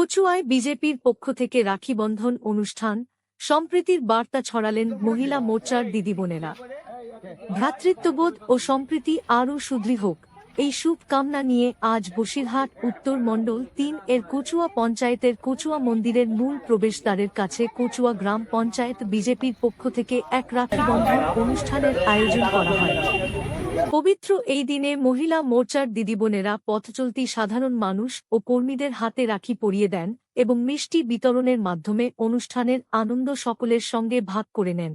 কচুয়ায় বিজেপির পক্ষ থেকে রাখি বন্ধন অনুষ্ঠান, সম্প্রীতির বার্তা ছড়ালেন মহিলা মোর্চার দিদিবোনেরা। ভ্রাতৃত্ববোধ ও সম্প্রীতি আরও সুদৃঢ় হোক, এই শুভ কামনা নিয়ে আজ বসিরহাট উত্তর মণ্ডল ৩ এর কচুয়া পঞ্চায়েতের কচুয়া মন্দিরের মূল প্রবেশদ্বারের কাছে কচুয়া গ্রাম পঞ্চায়েত বিজেপির পক্ষ থেকে এক রাখি বন্ধন অনুষ্ঠানের আয়োজন করা হয়। পবিত্র এই দিনে মহিলা মোর্চার দিদিবোনেরা পথচলতি সাধারণ মানুষ ও কর্মীদের হাতে রাখি পরিয়ে দেন এবং মিষ্টি বিতরণের মাধ্যমে অনুষ্ঠানের আনন্দ সকলের সঙ্গে ভাগ করে নেন।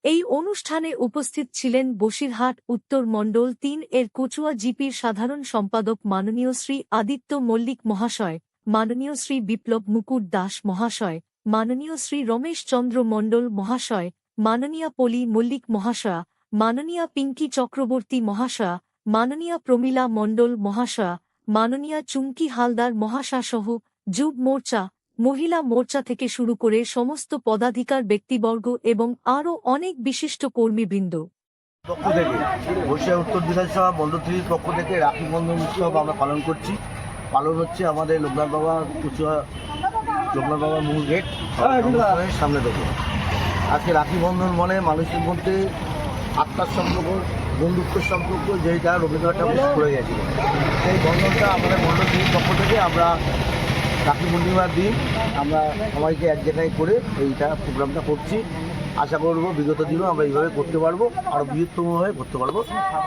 এই অনুষ্ঠানে উপস্থিত ছিলেন বসিরহাট উত্তর মণ্ডল ৩ এর কচুয়া জিপির সাধারণ সম্পাদক মাননীয় শ্রী আদিত্য মল্লিক মহাশয়, মাননীয় শ্রী বিপ্লব মুকুট দাস মহাশয়, মাননীয় শ্রী রমেশ চন্দ্র মণ্ডল মহাশয়, মাননীয়া পলি মল্লিক মহাশয়া, মাননীয়া পিঙ্কি চক্রবর্তী মহাশয়া, মাননীয়া প্রমীলা মণ্ডল মহাশয়া, মাননীয়া চুমকি হালদার মহাশয়াসহ যুব মোর্চা, মহিলা মোর্চা থেকে শুরু করে সমস্ত পদাধিকার ব্যক্তিবর্গ এবং আরও অনেক বিশিষ্ট কর্মীবৃন্দ। পক্ষ থেকে বসিরহাট উত্তর বিধানসভা মণ্ডল 3 পক্ষ থেকে রাখি বন্ধন উৎসব আমরা পালন করছি। পালন হচ্ছে আমাদের লোকনাথ বাবা কচুয়া লোকনাথ বাবার মূল গেট সামনে থেকে। আজকে রাখি বন্ধন মানে মানুষের মধ্যে আত্মার সম্পর্ক, বন্ধুত্বের সম্পর্ক, যেটা রবীন্দ্রনাথ ঠাকুর করে গেছিল। সেই বন্ধনটা আমাদের মণ্ডল 3 পক্ষ থেকে আমরা রাখি পূর্ণিমার দিন আমরা সবাইকে এক জায়গায় করে এইটা প্রোগ্রামটা করছি। আশা করব বিগত দিনও আমরা এইভাবে করতে পারবো, আরও বৃহত্তমভাবে করতে পারবো।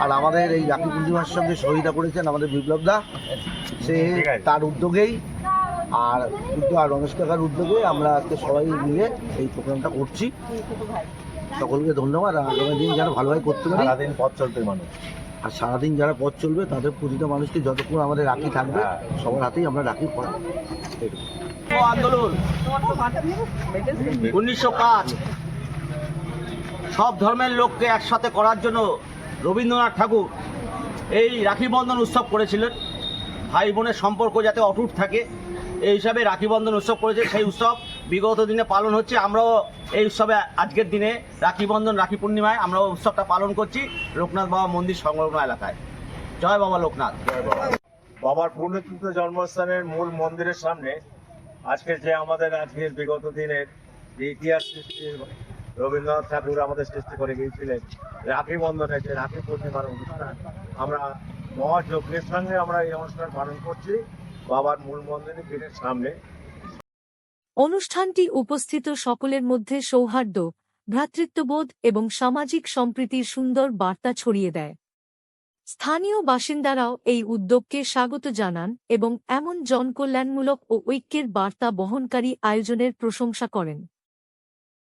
আর আমাদের এই রাখি পূর্ণিমার সঙ্গে সহযোগিতা করেছেন আমাদের বিপ্লবদা, সে তার উদ্যোগেই আর রমেশ কাকার উদ্যোগে আমরা আজকে সবাই মিলে এই প্রোগ্রামটা করছি। সকলকে ধন্যবাদ। আগামী দিন যেন ভালোভাবে করতে পারি, সারাদিন পথ চলবে মানুষ, আর সারাদিন যারা পথ চলবে তাদের প্রতিটা মানুষকে যতক্ষণ আমাদের রাখি থাকবে সবার হাতেই আমরা রাখি পড়াবো। আন্দোলন 1905 সব ধর্মের লোককে একসাথে করার জন্য রবীন্দ্রনাথ ঠাকুর এই রাখি বন্ধন উৎসব করেছিলেন। ভাই বোনের সম্পর্ক যাতে অটুট থাকে এই হিসাবে রাখি বন্ধন উৎসব করেছে। সেই উৎসব বিগত দিনে পালন হচ্ছে। আমরাও এই উৎসবে আজকের দিনে রাখি বন্ধন রাখি পূর্ণিমায় আমরাও উৎসবটা পালন করছি লোকনাথ বাবা মন্দির সংলগ্ন এলাকায়। জয় বাবা লোকনাথ। জয় বাবা। বাবার পুণ্যতীর্থ জন্মস্থানের মূল মন্দিরের সামনে আজকে যে আমাদের আজকের বিগত দিনের যে ইতিহাস সৃষ্টি রবীন্দ্রনাথ ঠাকুর আমাদের সৃষ্টি করে গিয়েছিলেন রাখি বন্ধনের যে রাখি পূর্ণিমার অনুষ্ঠান, আমরা মহাযজ্ঞের সঙ্গে আমরা এই অনুষ্ঠান পালন করছি বাবার মূল মন্দিরের গেটের সামনে। অনুষ্ঠানটি উপস্থিত সকলের মধ্যে সৌহার্দ্য, ভ্রাতৃত্ববোধ এবং সামাজিক সম্প্রীতির সুন্দর বার্তা ছড়িয়ে দেয়। স্থানীয় বাসিন্দারাও এই উদ্যোগকে স্বাগত জানান এবং এমন জনকল্যাণমূলক ও ঐক্যের বার্তা বহনকারী আয়োজনের প্রশংসা করেন।